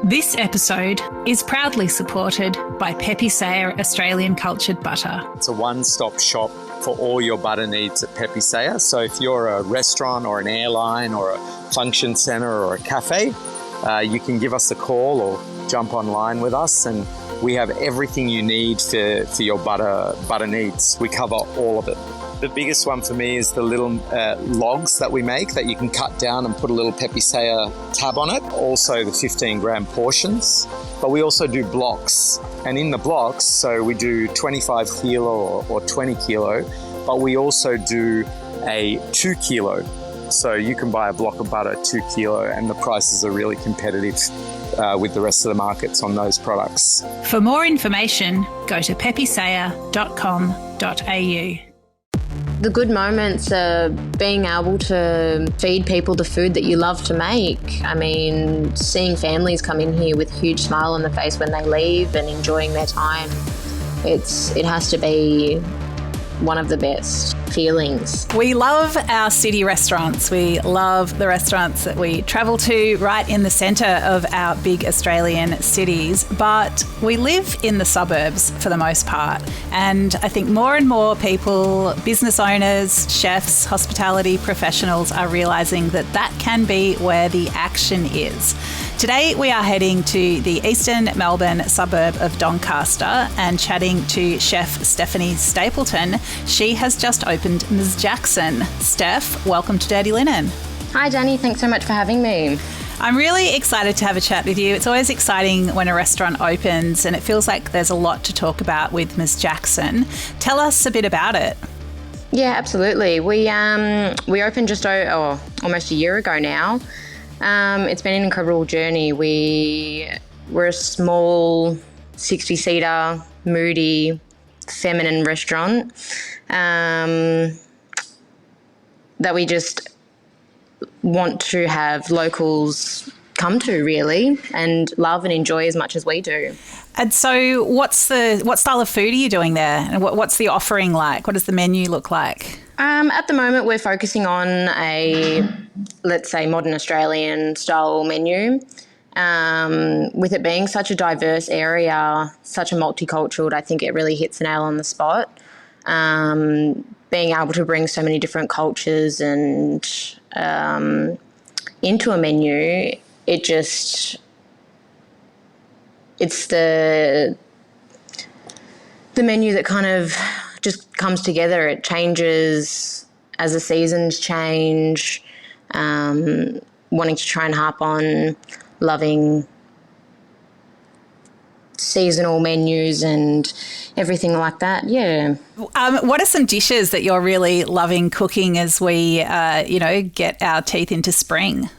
This episode is proudly supported by Pepe Sayer Australian Cultured Butter. It's a one-stop shop for all your butter needs at Pepe Sayer. So if you're a restaurant or an airline or a function centre or a cafe, you can give us a call or jump online with us, and we have everything you need for your butter needs. We cover all of it. The biggest one for me is the little logs that we make that you can cut down and put a little Pepe Sayer tab on it. Also the 15-gram portions, but we also do blocks. And in the blocks, so we do 25 kilo or 20 kilo, but we also do a 2 kilo. So you can buy a block of butter 2 kilo, and the prices are really competitive with the rest of the markets on those products. For more information, go to pepesayer.com.au. The good moments are being able to feed people the food that you love to make. I mean, seeing families come in here with a huge smile on their face when they leave and enjoying their time, it has to be one of the best feelings. We love our city restaurants. We love the restaurants that we travel to right in the centre of our big Australian cities, but we live in the suburbs for the most part. And I think more and more people, business owners, chefs, hospitality professionals are realising that that can be where the action is. Today we are heading to the eastern Melbourne suburb of Doncaster and chatting to chef Stephanie Stapleton. She has just opened Ms. Jackson. Steph, welcome to Dirty Linen. Hi Dani, thanks so much for having me. I'm really excited to have a chat with you. It's always exciting when a restaurant opens, and it feels like there's a lot to talk about with Ms. Jackson. Tell us a bit about it. Yeah, absolutely. We opened just almost a year ago now. It's been an incredible journey. We're a small 60-seater, moody, feminine restaurant that we just want to have locals come to, really, and love and enjoy as much as we do. And so what style of food are you doing there? And what's the offering like? What does the menu look like? At the moment, we're focusing on a, let's say, modern Australian style menu. With it being such a diverse area, such a multicultural, I think it really hits the nail on the spot. Being able to bring so many different cultures and into a menu, it's the menu that kind of just comes together. It changes as the seasons change, wanting to try and harp on loving seasonal menus and everything like that. Yeah. What are some dishes that you're really loving cooking as we, get our teeth into spring?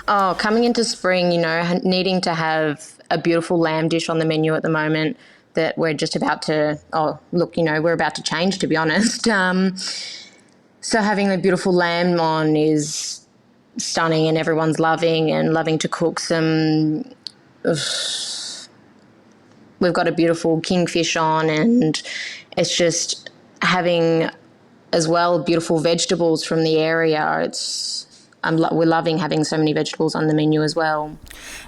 Oh, coming into spring, needing to have a beautiful lamb dish on the menu at the moment that we're just about to, we're about to change, to be honest. So having the beautiful lamb on is stunning, and everyone's loving to cook some. We've got a beautiful kingfish on, and it's just having as well beautiful vegetables from the area. We're loving having so many vegetables on the menu as well.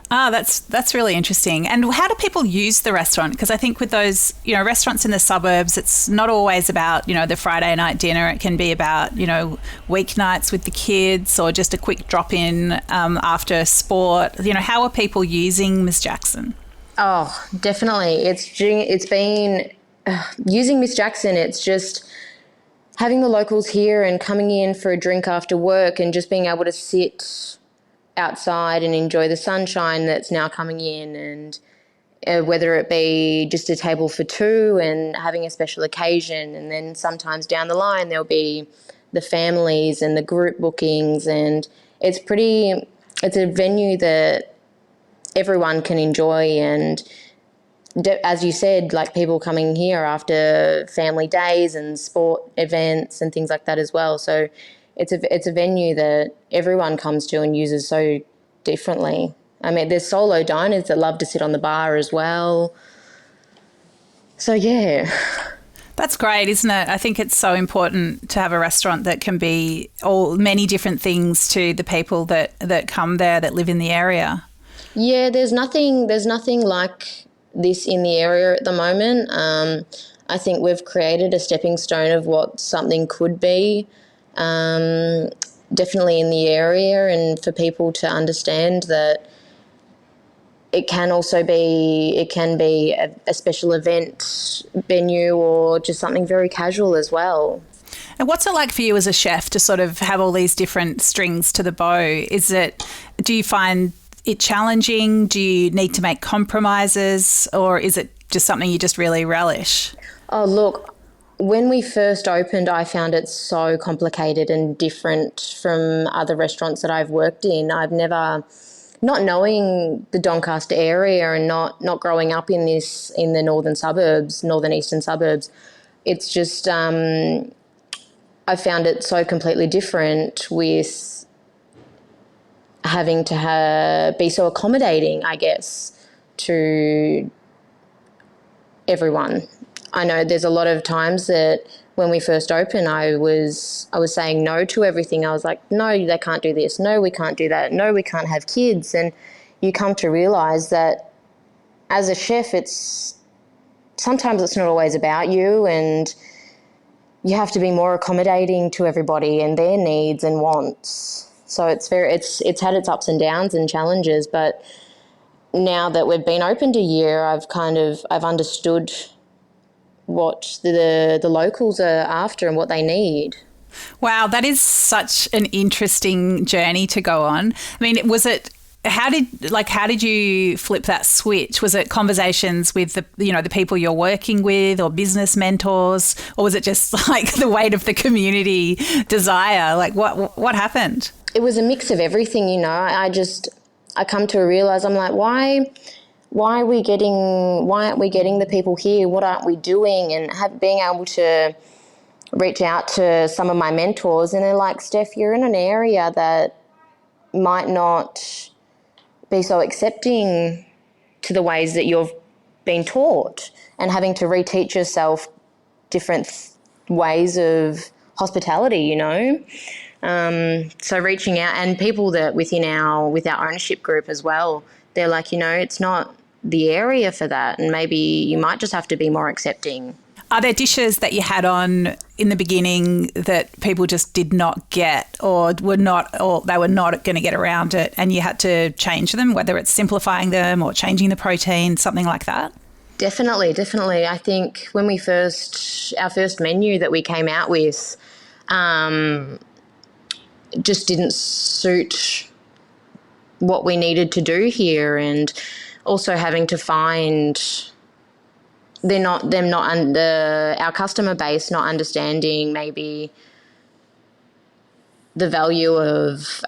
That's really interesting. And how do people use the restaurant? Because I think with those, restaurants in the suburbs, it's not always about, the Friday night dinner. It can be about, weeknights with the kids, or just a quick drop in after sport. How are people using Ms. Jackson? Oh, definitely. It's been using Miss Jackson. It's just having the locals here and coming in for a drink after work and just being able to sit outside and enjoy the sunshine that's now coming in, and whether it be just a table for two and having a special occasion, and then sometimes down the line there'll be the families and the group bookings, and it's a venue that everyone can enjoy. And as you said, like people coming here after family days and sport events and things like that as well. So it's a venue that everyone comes to and uses so differently. I mean, there's solo diners that love to sit on the bar as well. So, yeah. That's great, isn't it? I think it's so important to have a restaurant that can be many different things to the people that come there, that live in the area. Yeah, there's nothing like this in the area at the moment. I think we've created a stepping stone of what something could be, definitely in the area, and for people to understand that it can be a special event venue or just something very casual as well. And what's it like for you as a chef to sort of have all these different strings to the bow? Do you find it challenging? Do you need to make compromises, or is it just something you just really relish? Oh, look, when we first opened, I found it so complicated and different from other restaurants that I've worked in. I've never, not knowing the Doncaster area and not growing up in the northern eastern suburbs, it's just I found it so completely different with having to be so accommodating, I guess, to everyone. I know there's a lot of times that when we first opened, I was saying no to everything. I was like, no, they can't do this. No, we can't do that. No, we can't have kids. And you come to realise that as a chef, sometimes it's not always about you, and you have to be more accommodating to everybody and their needs and wants. So it's had its ups and downs and challenges, but now that we've been opened a year, I've understood what the locals are after and what they need. Wow, that is such an interesting journey to go on. I mean, how did you flip that switch? Was it conversations with the people you're working with, or business mentors, or was it just like the weight of the community desire? Like what happened? It was a mix of everything, I come to realize, I'm like, why aren't we getting the people here? What aren't we doing? And being able to reach out to some of my mentors, and they're like, Steph, you're in an area that might not be so accepting to the ways that you've been taught, and having to reteach yourself different ways of hospitality, So reaching out, and people that with our ownership group as well, they're like, it's not the area for that, and maybe you might just have to be more accepting. Are there dishes that you had on in the beginning that people just did not get, or they were not going to get around it, and you had to change them, whether it's simplifying them or changing the protein, something like that? Definitely. I think when our first menu that we came out with, just didn't suit what we needed to do here, and also having to find our customer base not understanding maybe the value of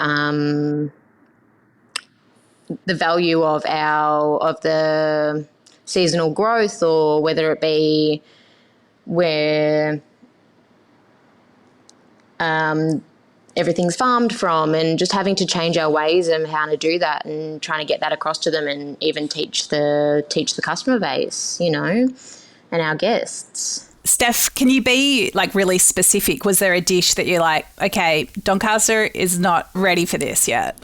the seasonal growth, or whether it be where everything's farmed from, and just having to change our ways and how to do that, and trying to get that across to them, and even teach the customer base, and our guests. Steph, can you be like really specific? Was there a dish that you're like, okay, Doncaster is not ready for this yet?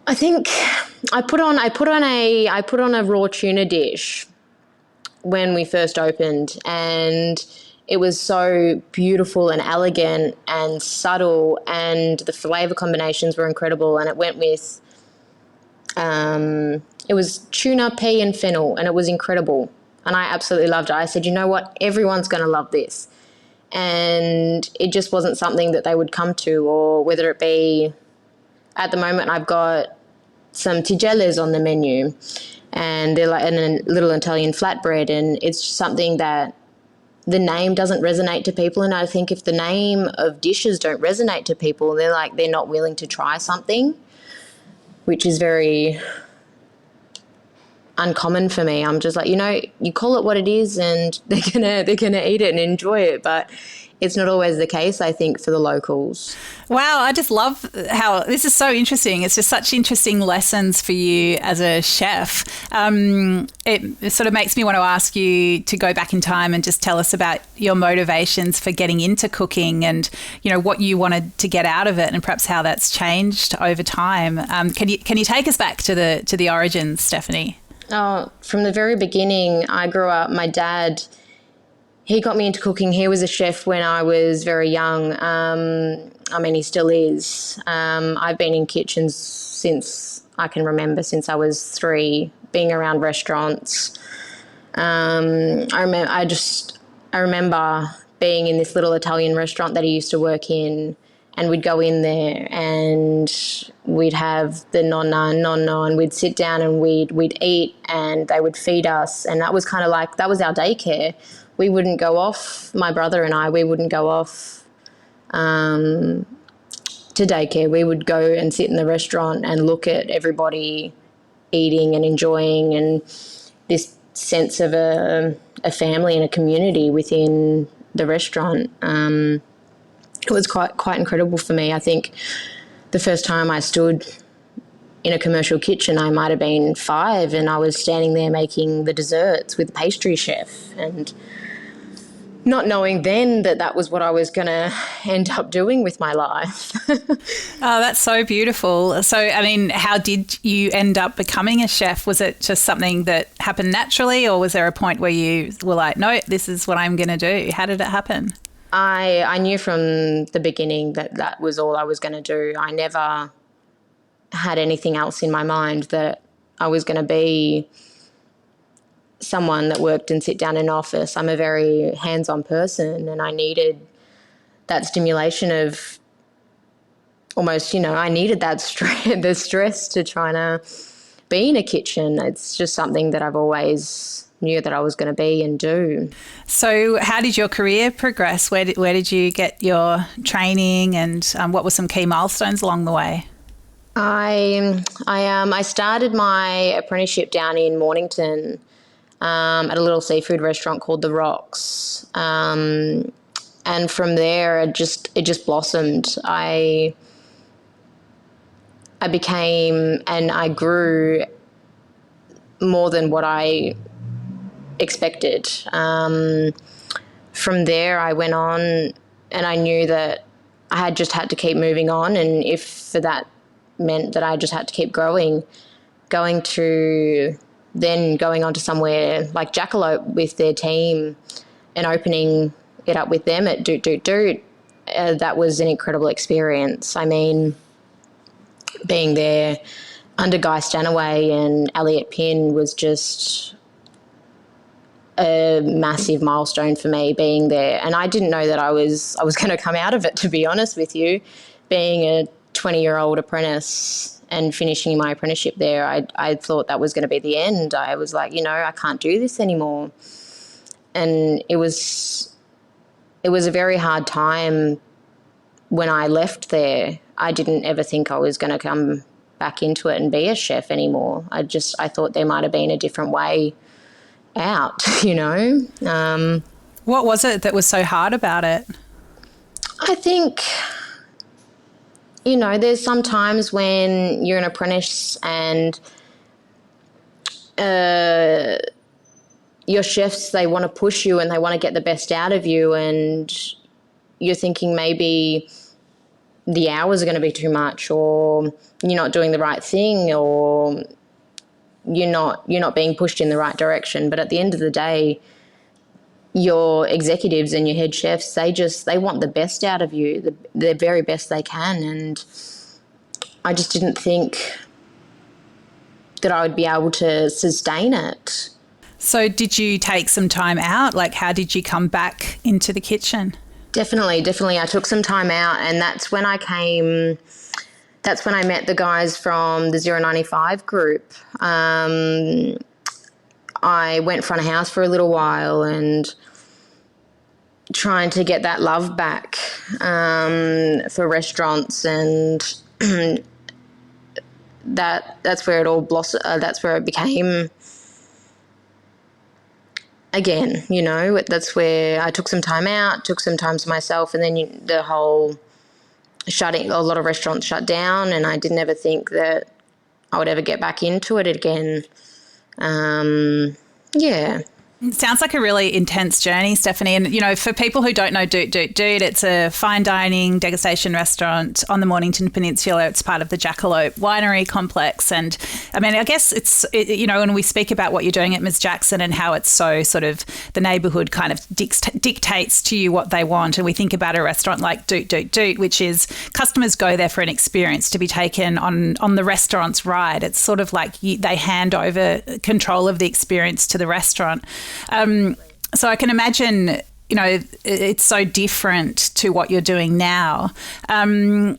I think I put on a raw tuna dish when we first opened, and it was so beautiful and elegant and subtle, and the flavour combinations were incredible, and it went with it was tuna, pea and fennel, and it was incredible, and I absolutely loved it. I said, you know what, everyone's going to love this, and it just wasn't something that they would come to, or whether it be, at the moment I've got some tigelles on the menu, and they're like a little Italian flatbread, and it's something that the name doesn't resonate to people. And I think if the name of dishes don't resonate to people, they're not willing to try something, which is very uncommon for me. I'm just like, you call it what it is, and they're gonna eat it and enjoy it. But it's not always the case, I think, for the locals. Wow, I just love how this is so interesting. It's just such interesting lessons for you as a chef. It sort of makes me want to ask you to go back in time and just tell us about your motivations for getting into cooking and, what you wanted to get out of it and perhaps how that's changed over time. Can you take us back to the origins, Stephanie? Oh, from the very beginning, I grew up, my dad, he got me into cooking. He was a chef when I was very young. He still is. I've been in kitchens since I can remember, since I was 3, being around restaurants. I remember being in this little Italian restaurant that he used to work in, and we'd go in there and we'd have the nonna, and we'd sit down and we'd eat, and they would feed us, and that was kind of like, that was our daycare. We wouldn't go off, my brother and I, we wouldn't go off to daycare. We would go and sit in the restaurant and look at everybody eating and enjoying, and this sense of a family and a community within the restaurant. It was quite incredible for me. I think the first time I stood in a commercial kitchen, I might have been 5, and I was standing there making the desserts with the pastry chef, and not knowing then that was what I was going to end up doing with my life. Oh, that's so beautiful. So, how did you end up becoming a chef? Was it just something that happened naturally, or was there a point where you were like, no, this is what I'm going to do? How did it happen? I knew from the beginning that was all I was going to do. I never had anything else in my mind, that I was going to be someone that worked and sit down in an office. I'm a very hands-on person, and I needed that stimulation of almost, I needed that the stress to try to be in a kitchen. It's just something that I've always knew that I was going to be and do. So how did your career progress? Where did you get your training, and what were some key milestones along the way? I started my apprenticeship down in Mornington at a little seafood restaurant called the Rocks, and from there it just blossomed. I became, and I grew more than what I expected. From there I went on, and I knew that I had to keep moving on, and if for that meant that I just had to keep growing, going on to somewhere like Jackalope with their team and opening it up with them at Doot Doot Doot, that was an incredible experience. Being there under Guy Stanaway and Elliot Pinn was just a massive milestone for me, being there. And I didn't know that I was going to come out of it, to be honest with you. Being a 20-year-old apprentice and finishing my apprenticeship there, I thought that was going to be the end. I was like, I can't do this anymore. And it was a very hard time when I left there. I didn't ever think I was going to come back into it and be a chef anymore. I thought there might have been a different way out, What was it that was so hard about it? I think, there's some times when you're an apprentice and your chefs, they want to push you and they want to get the best out of you, and you're thinking maybe the hours are going to be too much, or you're not doing the right thing, or you're not being pushed in the right direction. But at the end of the day, your executives and your head chefs, they want the best out of you, the very best they can. And I just didn't think that I would be able to sustain it. So did you take some time out? Like, how did you come back into the kitchen? Definitely. I took some time out, and that's when I met the guys from the 095 group. I went front of house for a little while and trying to get that love back for restaurants, and that's where it all blossomed. That's where it became again, that's where I took some time out, took some time to myself, and then the whole a lot of restaurants shut down, and I didn't ever think that I would ever get back into it again. Yeah. It sounds like a really intense journey, Stephanie. And, for people who don't know Doot, it's a fine dining degustation restaurant on the Mornington Peninsula. It's part of the Jackalope Winery Complex. And, I guess when we speak about what you're doing at Ms. Jackson and how it's so sort of the neighbourhood kind of dictates to you what they want. And we think about a restaurant like Doot, which is customers go there for an experience to be taken on the restaurant's ride. It's sort of like they hand over control of the experience to the restaurant. So I can imagine, it's so different to what you're doing now. But I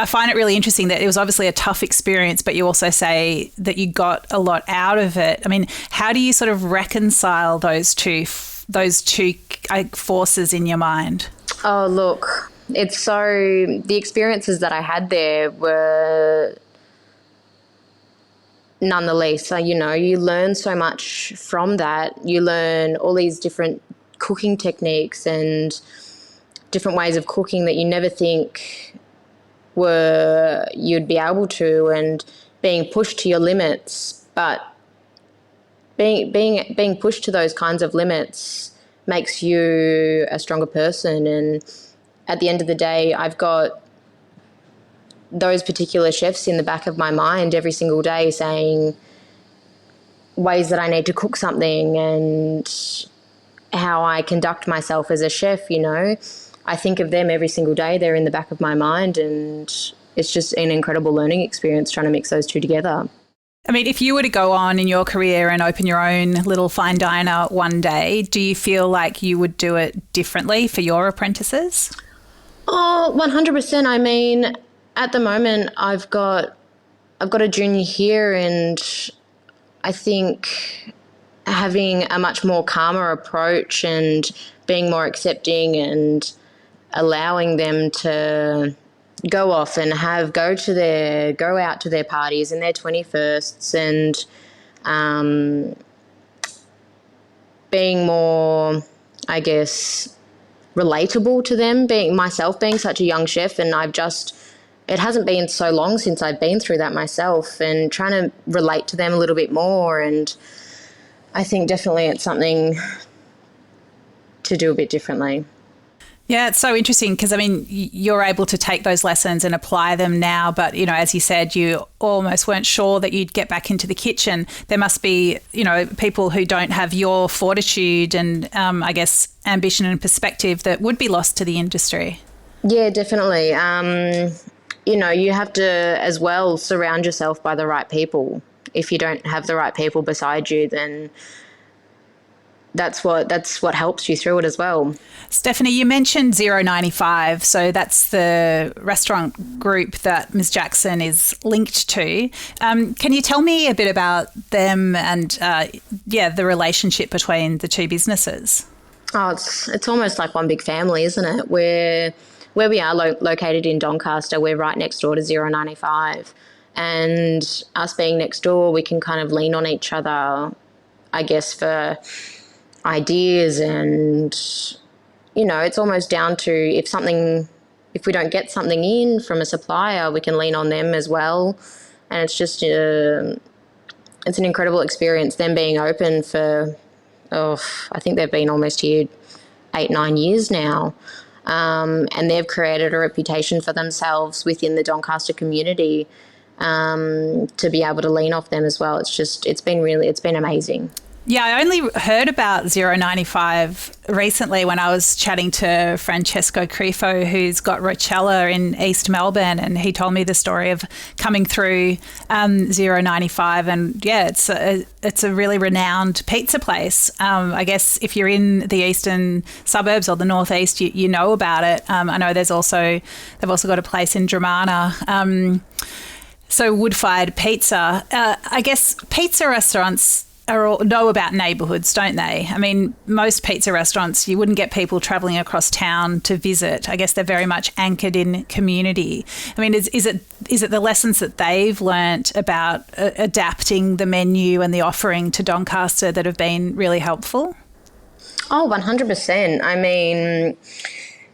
find it really interesting that it was obviously a tough experience, but you also say that you got a lot out of it. How do you sort of reconcile those two forces in your mind? Oh, look, the experiences that I had there were none the least. So, you learn so much from that. You learn all these different cooking techniques and different ways of cooking that you never think you'd be able to, and being pushed to your limits. But being pushed to those kinds of limits makes you a stronger person. And at the end of the day, I've got those particular chefs in the back of my mind every single day saying ways that I need to cook something and how I conduct myself as a chef. I think of them every single day. They're in the back of my mind, and it's just an incredible learning experience trying to mix those two together. If you were to go on in your career and open your own little fine diner one day, do you feel like you would do it differently for your apprentices? Oh, 100%. At the moment, I've got a junior here, and I think having a much more calmer approach and being more accepting and allowing them to go off and go out to their parties and their 21sts, and being more, I guess, relatable to them, being such a young chef, and it hasn't been so long since I've been through that myself, and trying to relate to them a little bit more. And I think definitely it's something to do a bit differently. Yeah, it's so interesting because, you're able to take those lessons and apply them now. But, as you said, you almost weren't sure that you'd get back into the kitchen. There must be, people who don't have your fortitude and, I guess, ambition and perspective that would be lost to the industry. Yeah, definitely. You have to as well surround yourself by the right people. If you don't have the right people beside you, then that's what helps you through it as well. Stephanie, you mentioned 095, so that's the restaurant group that Ms. Jackson is linked to. Can you tell me a bit about them and the relationship between the two businesses? Oh, it's almost like one big family, isn't it? Where we are located in Doncaster, we're right next door to 095. And us being next door, we can kind of lean on each other, I guess, for ideas. And, it's almost down to if we don't get something in from a supplier, we can lean on them as well. And it's just, it's an incredible experience, them being open for, I think they've been almost here 8-9 years now. And they've created a reputation for themselves within the Doncaster community, to be able to lean off them as well. It's been amazing. Yeah, I only heard about 095 recently when I was chatting to Francesco Crifo, who's got Rochella in East Melbourne, and he told me the story of coming through 095. And yeah, it's a really renowned pizza place. I guess if you're in the eastern suburbs or the northeast, you know about it. I know they've also got a place in Dramana. So wood-fired pizza. I guess pizza restaurants know about neighbourhoods, don't they? I mean, most pizza restaurants, you wouldn't get people travelling across town to visit. I guess they're very much anchored in community. I mean, is it the lessons that they've learnt about adapting the menu and the offering to Doncaster that have been really helpful? Oh, 100%. I mean,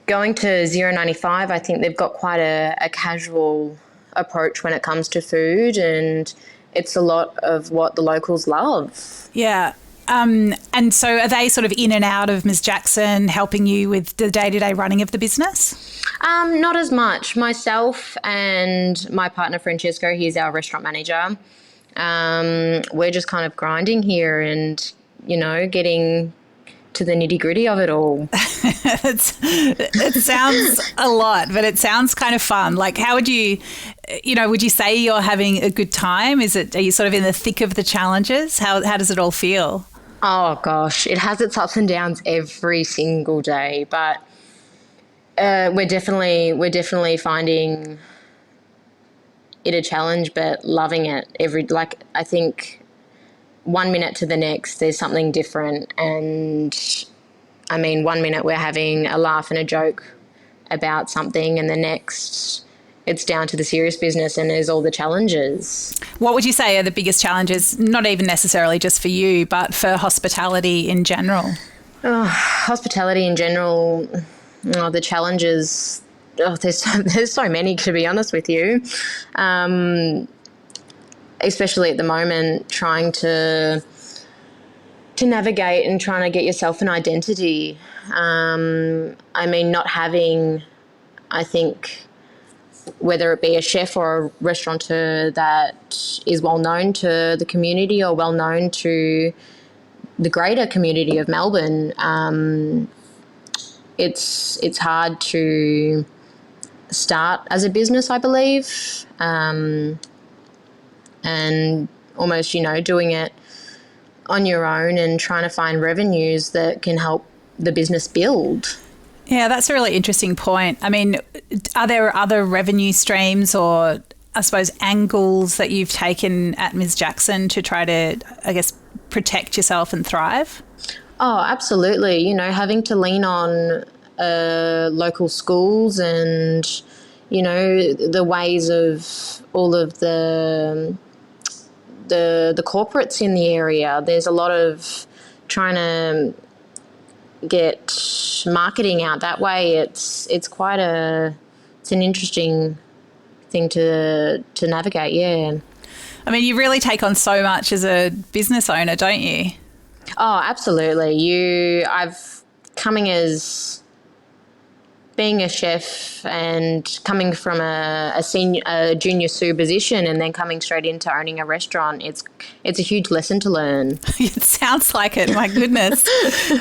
going to 095, I think they've got quite a casual approach when it comes to food, and it's a lot of what the locals love. Yeah. And so are they sort of in and out of Ms. Jackson, helping you with the day-to-day running of the business? Not as much. Myself and my partner Francesco, he's our restaurant manager. We're just kind of grinding here and, getting to the nitty-gritty of it all. It sounds a lot, but it sounds kind of fun. Like, how would you say you're having a good time? Are you sort of in the thick of the challenges? How does it all feel? Oh gosh, it has its ups and downs every single day, but we're definitely finding it a challenge, but loving it. I think 1 minute to the next, there's something different. And I mean, 1 minute we're having a laugh and a joke about something, and the next it's down to the serious business and there's all the challenges. What would you say are the biggest challenges, not even necessarily just for you, but for hospitality in general? Hospitality in general, the challenges, there's so many, to be honest with you. Especially at the moment, trying to navigate and trying to get yourself an identity. I mean, not having, I think, whether it be a chef or a restaurateur that is well known to the community or well known to the greater community of Melbourne, it's hard to start as a business, I believe. And almost, doing it on your own and trying to find revenues that can help the business build. Yeah, that's a really interesting point. I mean, are there other revenue streams or, I suppose, angles that you've taken at Ms. Jackson to try to, I guess, protect yourself and thrive? Oh, absolutely. Having to lean on local schools and, the ways of all of the corporates in the area. There's a lot of trying to get marketing out that way. It's an interesting thing to navigate. Yeah. I mean, you really take on so much as a business owner, don't you? Oh, absolutely. I've coming as being a chef and coming from a junior sous position and then coming straight into owning a restaurant, it's a huge lesson to learn. It sounds like it. My goodness.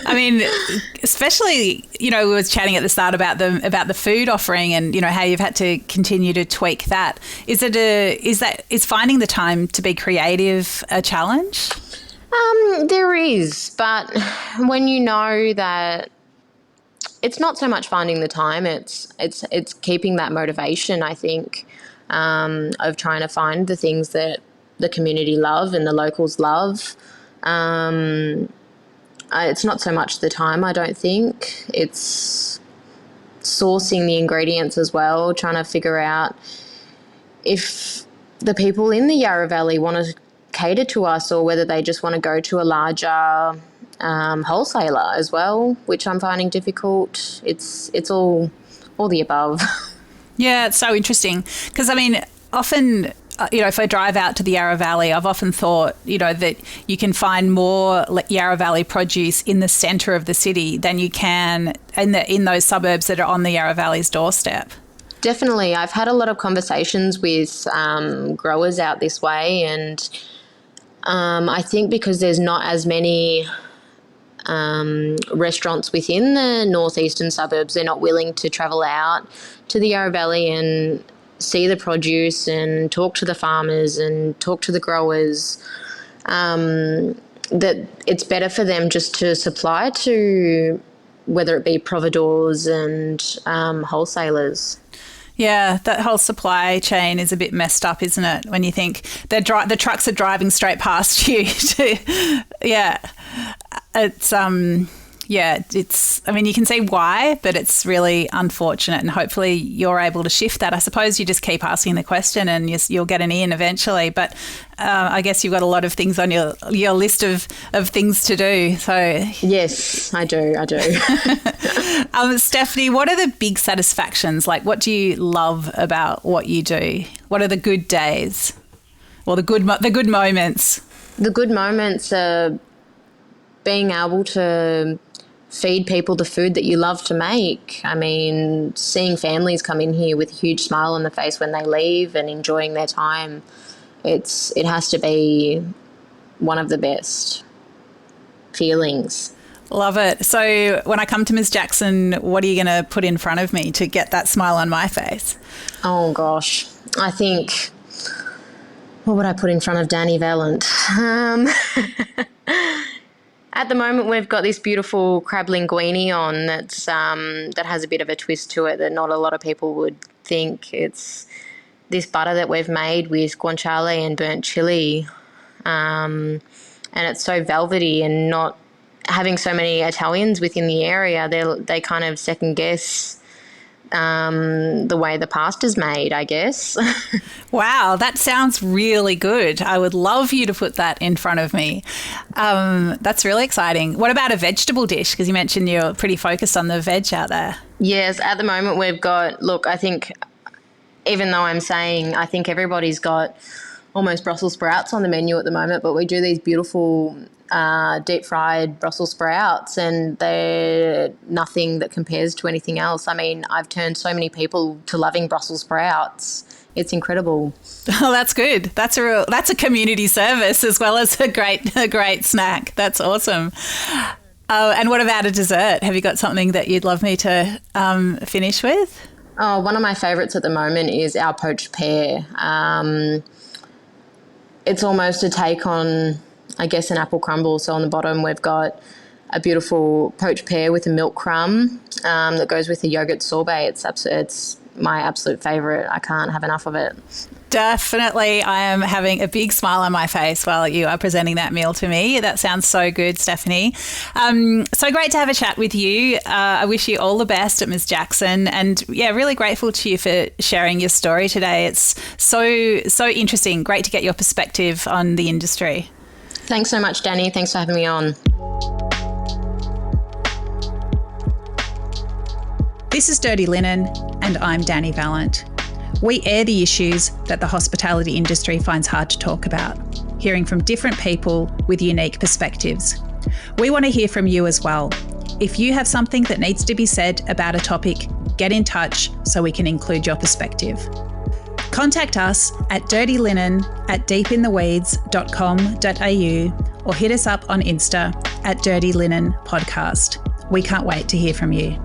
I mean, especially, we were chatting at the start about the food offering and, how you've had to continue to tweak that. Is finding the time to be creative a challenge? There is, but when you know that it's not so much finding the time, it's keeping that motivation, I think, of trying to find the things that the community love and the locals love. It's not so much the time, I don't think. It's sourcing the ingredients as well, trying to figure out if the people in the Yarra Valley want to cater to us or whether they just want to go to a larger wholesaler as well, which I'm finding difficult. It's all the above. Yeah, it's so interesting because, I mean, often, if I drive out to the Yarra Valley, I've often thought, that you can find more Yarra Valley produce in the centre of the city than you can in those suburbs that are on the Yarra Valley's doorstep. Definitely. I've had a lot of conversations with growers out this way, and I think because there's not as many restaurants within the northeastern suburbs, they're not willing to travel out to the Yarra Valley and see the produce and talk to the farmers and talk to the growers, that it's better for them just to supply to whether it be providors and wholesalers. Yeah, that whole supply chain is a bit messed up, isn't it? When you think the trucks are driving straight past you. It's I mean, you can see why, but it's really unfortunate, and hopefully you're able to shift that. I suppose you just keep asking the question and you'll get an in eventually, but I guess you've got a lot of things on your list of things to do. So yes, I do. Stephanie, what are the big satisfactions? Like, what do you love about what you do? What are the good days or the good moments? The good moments are being able to feed people the food that you love to make. I mean, seeing families come in here with a huge smile on their face when they leave and enjoying their time, it has to be one of the best feelings. Love it. So when I come to Ms. Jackson, what are you going to put in front of me to get that smile on my face? Oh, gosh. I think, what would I put in front of Dani Valent? At the moment, we've got this beautiful crab linguine on that has a bit of a twist to it that not a lot of people would think. It's this butter that we've made with guanciale and burnt chili, and it's so velvety, and not having so many Italians within the area, they kind of second guess the way the pasta's made, I guess. Wow, that sounds really good. I would love you to put that in front of me. That's really exciting. What about a vegetable dish? Because you mentioned you're pretty focused on the veg out there. Yes, at the moment we've got, look, I think, even though I'm saying I think everybody's got almost Brussels sprouts on the menu at the moment, but we do these beautiful deep fried Brussels sprouts, and they're nothing that compares to anything else. I mean, I've turned so many people to loving Brussels sprouts. It's incredible. Oh, that's good. That's a community service as well as a great snack. That's awesome. And what about a dessert? Have you got something that you'd love me to finish with? Oh, one of my favourites at the moment is our poached pear. It's almost a take on, I guess, an apple crumble. So on the bottom we've got a beautiful poached pear with a milk crumb that goes with a yogurt sorbet. It's my absolute favourite. I can't have enough of it. Definitely. I am having a big smile on my face while you are presenting that meal to me. That sounds so good, Stephanie. So great to have a chat with you. I wish you all the best at Ms. Jackson, and really grateful to you for sharing your story today. It's so interesting. Great to get your perspective on the industry. Thanks so much, Dani. Thanks for having me on. This is Dirty Linen, and I'm Dani Valent. We air the issues that the hospitality industry finds hard to talk about, hearing from different people with unique perspectives. We want to hear from you as well. If you have something that needs to be said about a topic, get in touch so we can include your perspective. Contact us at dirtylinenat deepintheweeds.com.au or hit us up on Insta at Dirty Linen Podcast. We can't wait to hear from you.